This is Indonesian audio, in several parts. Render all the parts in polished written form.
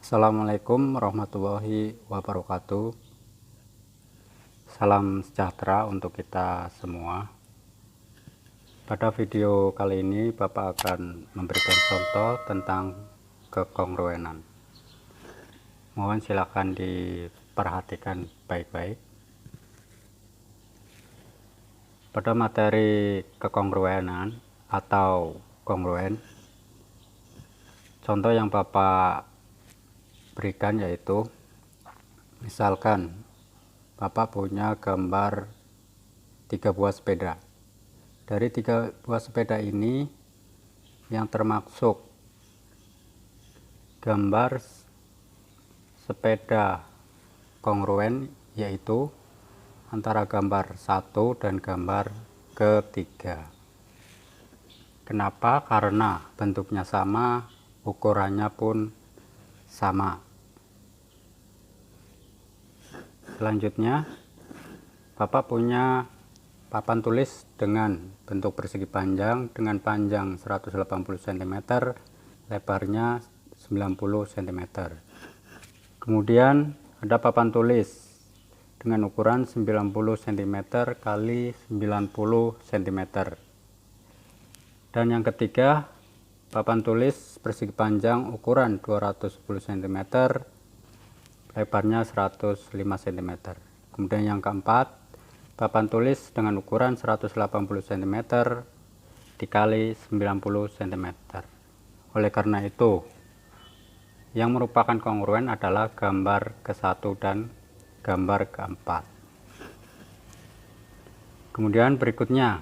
Assalamualaikum warahmatullahi wabarakatuh. Salam sejahtera untuk kita semua. Pada video kali ini Bapak akan memberikan contoh tentang kekongruenan. Mohon silakan diperhatikan baik-baik. Pada materi kekongruenan atau kongruen, contoh yang Bapak berikan yaitu, misalkan Bapak punya gambar 3 buah sepeda. Dari 3 buah sepeda ini yang termasuk gambar sepeda kongruen yaitu antara gambar 1 dan gambar ketiga. Kenapa? Karena bentuknya sama, ukurannya pun sama. Selanjutnya, Bapak punya papan tulis dengan bentuk persegi panjang dengan panjang 180 cm, lebarnya 90 cm. Kemudian ada papan tulis dengan ukuran 90 cm kali 90 cm. Dan yang ketiga, papan tulis persegi panjang ukuran 210 cm, lebarnya 105 cm. Kemudian yang keempat, papan tulis dengan ukuran 180 cm dikali 90 cm. Oleh karena itu, yang merupakan kongruen adalah gambar ke-1 dan gambar ke-4. Kemudian berikutnya,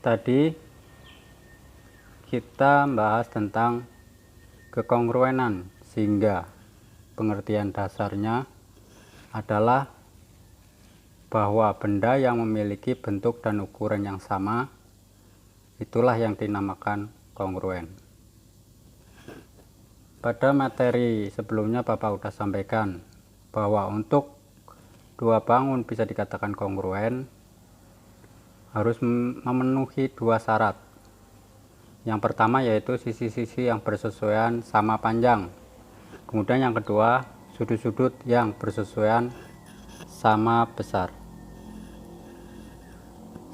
tadi kita membahas tentang kekongruenan, sehingga pengertian dasarnya adalah bahwa benda yang memiliki bentuk dan ukuran yang sama itulah yang dinamakan kongruen. Pada materi sebelumnya Bapak sudah sampaikan bahwa untuk dua bangun bisa dikatakan kongruen harus memenuhi 2 syarat. Yang pertama yaitu sisi-sisi yang bersesuaian sama panjang. Kemudian yang kedua, sudut-sudut yang bersesuaian sama besar.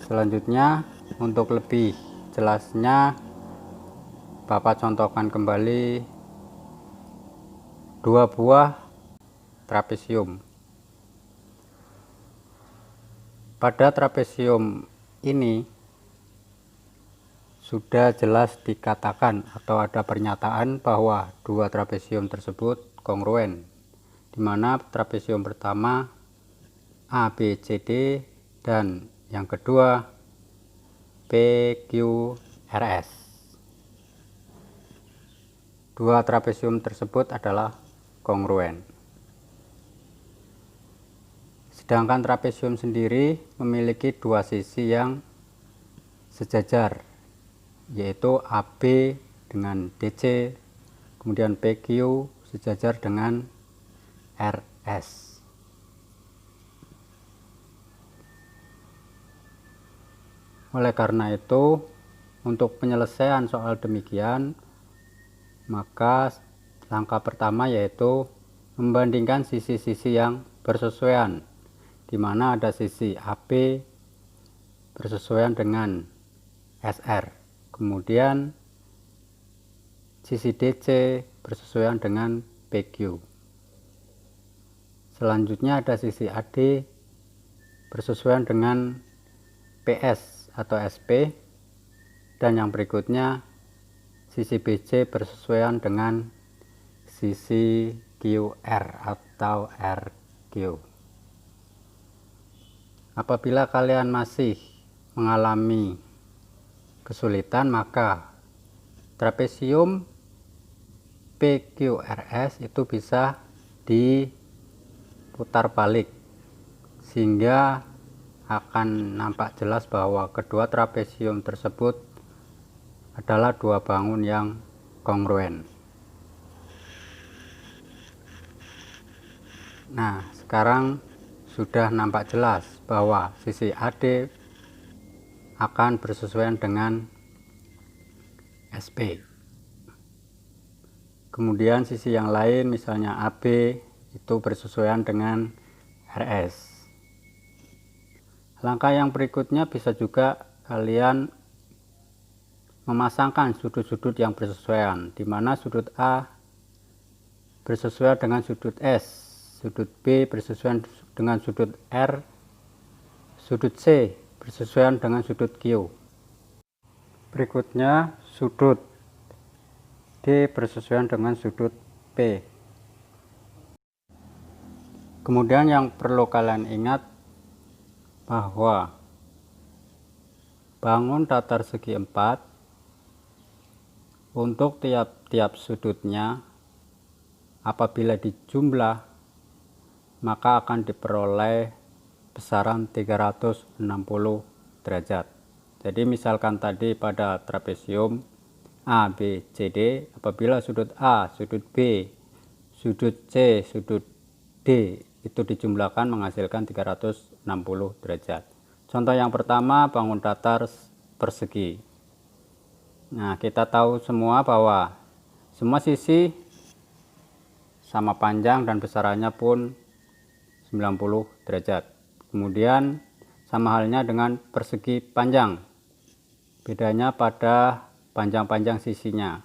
Selanjutnya, untuk lebih jelasnya Bapak contohkan kembali 2 buah trapesium. Pada trapesium ini sudah jelas dikatakan atau ada pernyataan bahwa 2 trapesium tersebut kongruen, di mana trapesium pertama ABCD dan yang kedua PQRS. 2 trapesium tersebut adalah kongruen. Sedangkan trapesium sendiri memiliki 2 sisi yang sejajar, yaitu AB dengan DC, kemudian PQ sejajar dengan RS. Oleh karena itu, untuk penyelesaian soal demikian, maka langkah pertama yaitu membandingkan sisi-sisi yang bersesuaian, di mana ada sisi AB bersesuaian dengan SR, kemudian sisi DC bersesuaian dengan PQ. Selanjutnya ada sisi AD bersesuaian dengan PS atau SP, dan yang berikutnya sisi BC bersesuaian dengan sisi QR atau RQ. Apabila kalian masih mengalami kesulitan, maka trapesium PQRS itu bisa diputar balik sehingga akan nampak jelas bahwa kedua trapesium tersebut adalah 2 bangun yang kongruen. Nah, sekarang sudah nampak jelas bahwa sisi AD akan bersesuaian dengan SP. Kemudian sisi yang lain misalnya AB itu bersesuaian dengan RS. Langkah yang berikutnya bisa juga kalian memasangkan sudut-sudut yang bersesuaian, di mana sudut A bersesuaian dengan sudut S, sudut B bersesuaian dengan sudut R, sudut C bersesuaian dengan sudut Q. Berikutnya sudut D bersesuaian dengan sudut P. Kemudian yang perlu kalian ingat bahwa bangun datar segi 4 untuk tiap-tiap sudutnya apabila dijumlah maka akan diperoleh besaran 360 derajat. Jadi misalkan tadi pada trapesium A, B, C, D, apabila sudut A, sudut B, sudut C, sudut D itu dijumlahkan menghasilkan 360 derajat. Contoh yang pertama, bangun datar persegi. Nah, kita tahu semua bahwa semua sisi sama panjang dan besarannya pun 90 derajat. Kemudian sama halnya dengan persegi panjang. Bedanya pada panjang-panjang sisinya.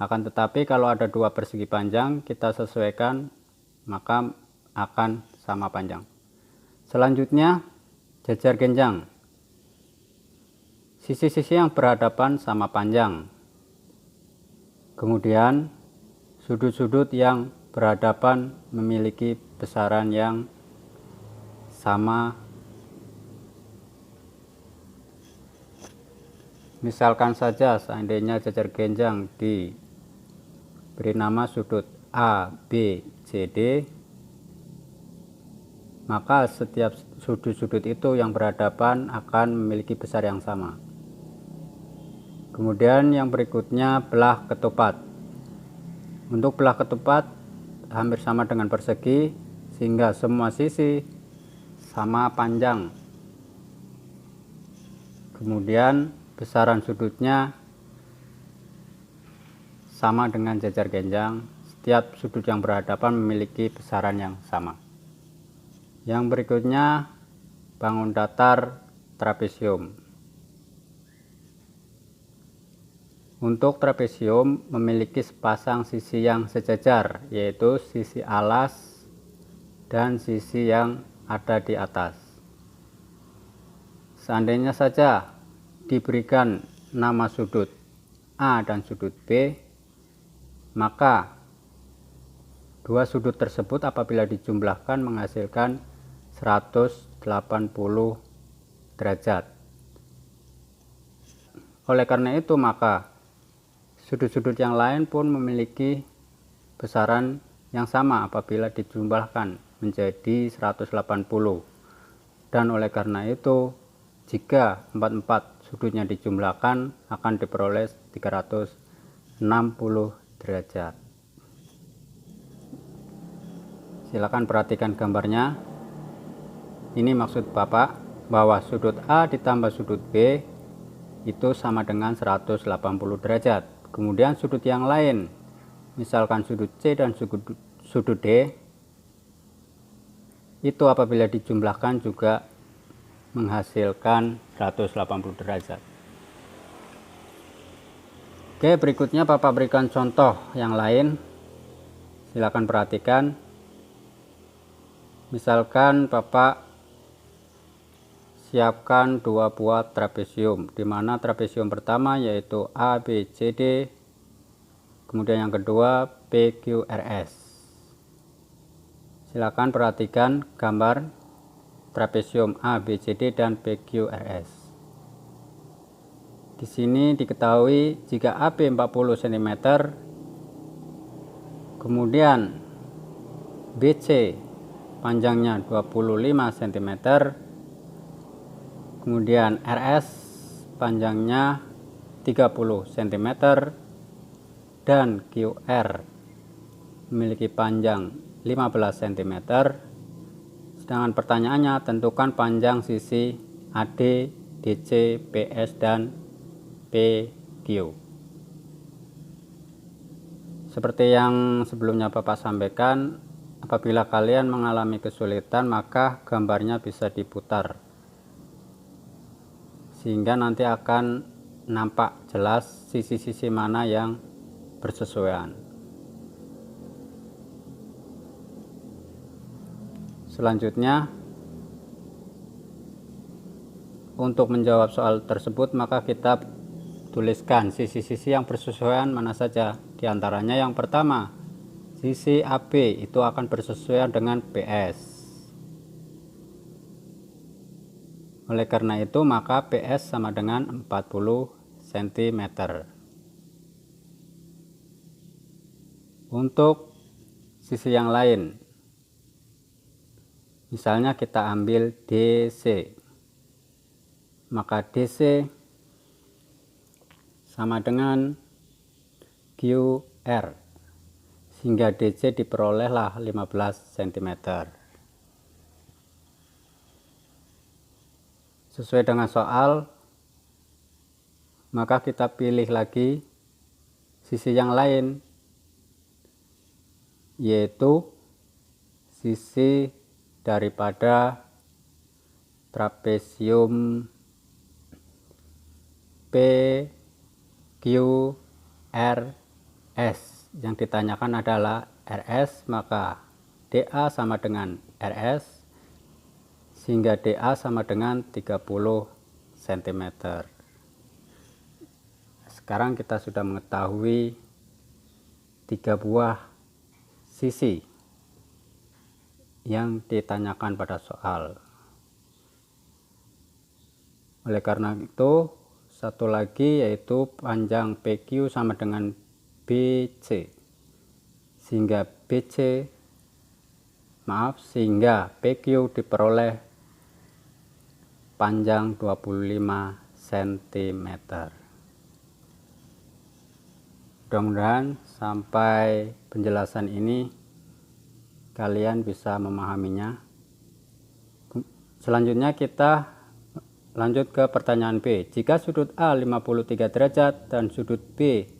Akan tetapi kalau ada dua persegi panjang, kita sesuaikan maka akan sama panjang. Selanjutnya, jajar genjang. Sisi-sisi yang berhadapan sama panjang. Kemudian sudut-sudut yang berhadapan memiliki besaran yang sama. Misalkan saja seandainya jajar genjang diberi nama sudut A, B, C, D, maka setiap sudut-sudut itu yang berhadapan akan memiliki besar yang sama. Kemudian yang berikutnya belah ketupat. Untuk belah ketupat hampir sama dengan persegi sehingga semua sisi sama panjang. Kemudian besaran sudutnya sama dengan jajar genjang. Setiap sudut yang berhadapan memiliki besaran yang sama. Yang berikutnya bangun datar trapesium. Untuk trapesium memiliki sepasang sisi yang sejajar, yaitu sisi alas dan sisi yang ada di atas. Seandainya saja diberikan nama sudut A dan sudut B, maka dua sudut tersebut apabila dijumlahkan menghasilkan 180 derajat. Oleh karena itu maka sudut-sudut yang lain pun memiliki besaran yang sama apabila dijumlahkan menjadi 180. Dan oleh karena itu jika 44 sudutnya dijumlahkan akan diperoleh 360 derajat. Silakan perhatikan gambarnya. Ini maksud Bapak bahwa sudut A ditambah sudut B itu sama dengan 180 derajat. Kemudian sudut yang lain, misalkan sudut C dan sudut D, itu apabila dijumlahkan juga menghasilkan 180 derajat. Oke, berikutnya Bapak berikan contoh yang lain. Silakan perhatikan. Misalkan Bapak siapkan dua buah trapesium, di mana trapesium pertama yaitu A, B, C, D, kemudian yang kedua P, Q, R, S. Silakan perhatikan gambar trapesium A, B, C, D, dan P, Q, R, S. Di sini diketahui jika AB 40 cm, kemudian BC panjangnya 25 cm, kemudian RS panjangnya 30 cm, dan QR memiliki panjang 15 cm. Sedangkan pertanyaannya, tentukan panjang sisi AD, DC, PS, dan PQ. Seperti yang sebelumnya Bapak sampaikan, apabila kalian mengalami kesulitan maka gambarnya bisa diputar sehingga nanti akan nampak jelas sisi-sisi mana yang bersesuaian. Selanjutnya, untuk menjawab soal tersebut maka kita tuliskan sisi-sisi yang bersesuaian mana saja. Di antaranya yang pertama, sisi AB itu akan bersesuaian dengan PS. Oleh karena itu maka PS sama dengan 40 cm. Untuk sisi yang lain, misalnya kita ambil DC, maka DC sama dengan QR, sehingga DC diperolehlah 15 cm. Sesuai dengan soal, maka kita pilih lagi sisi yang lain, yaitu sisi daripada trapesium PQRS. Yang ditanyakan adalah RS, maka DA sama dengan RS, sehingga DA sama dengan 30 cm. Sekarang kita sudah mengetahui 3 buah sisi yang ditanyakan pada soal. Oleh karena itu, satu lagi yaitu panjang PQ sama dengan BC, sehingga PQ diperoleh panjang 25 cm. Mudah-mudahan sampai penjelasan ini kalian bisa memahaminya. Selanjutnya kita lanjut ke pertanyaan B. Jika sudut A 53 derajat dan sudut B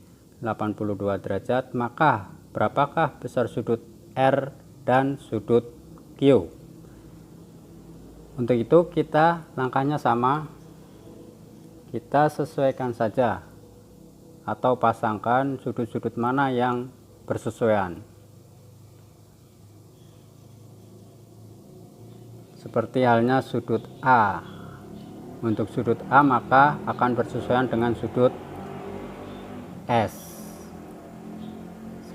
82 derajat, maka berapakah besar sudut R dan sudut Q? Untuk itu kita langkahnya sama, kita sesuaikan saja atau pasangkan sudut-sudut mana yang bersesuaian. Seperti halnya sudut A. Untuk sudut A maka akan bersesuaian dengan sudut S.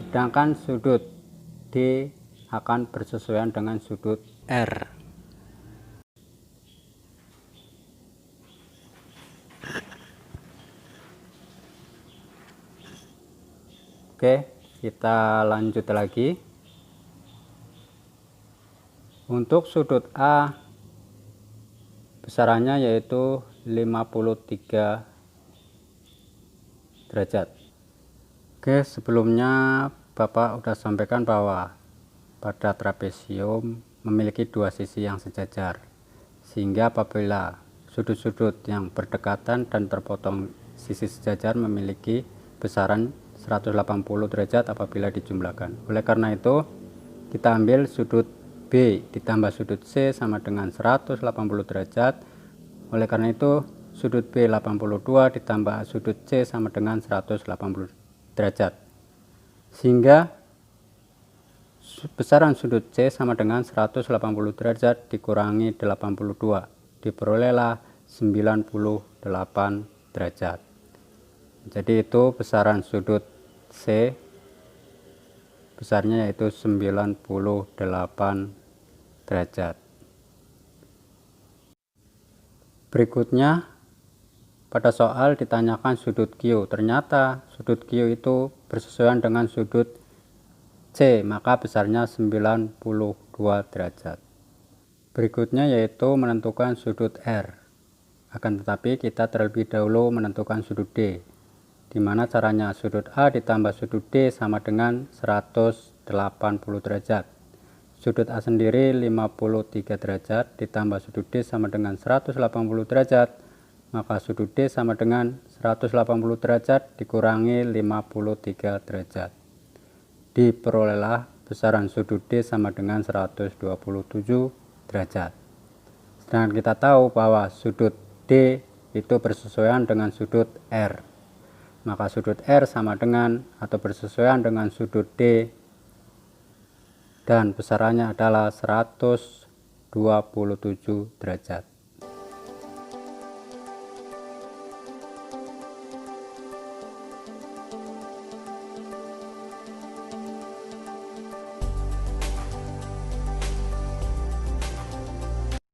Sedangkan sudut D akan bersesuaian dengan sudut R. Oke, kita lanjut lagi. Untuk sudut A besarannya yaitu 53 derajat. Oke, sebelumnya Bapak sudah sampaikan bahwa pada trapesium memiliki dua sisi yang sejajar, sehingga apabila sudut-sudut yang berdekatan dan terpotong sisi sejajar memiliki besaran 180 derajat apabila dijumlahkan. Oleh karena itu kita ambil sudut B ditambah sudut C sama dengan 180 derajat. Oleh karena itu sudut B 82 ditambah sudut C sama dengan 180 derajat, sehingga besaran sudut C sama dengan 180 derajat dikurangi 82, diperolehlah 98 derajat. Jadi itu besaran sudut C, besarnya yaitu 98 derajat. Berikutnya pada soal ditanyakan sudut Q. Ternyata sudut Q itu bersesuaian dengan sudut C, maka besarnya 92 derajat. Berikutnya yaitu menentukan sudut R. Akan tetapi kita terlebih dahulu menentukan sudut D, di mana caranya sudut A ditambah sudut D sama dengan 180 derajat. Sudut A sendiri 53 derajat ditambah sudut D sama dengan 180 derajat, maka sudut D sama dengan 180 derajat dikurangi 53 derajat. diperolehlah besaran sudut D sama dengan 127 derajat. Sedangkan kita tahu bahwa sudut D itu bersesuaian dengan sudut R. Maka sudut R sama dengan atau bersesuaian dengan sudut D dan besarannya adalah 127 derajat.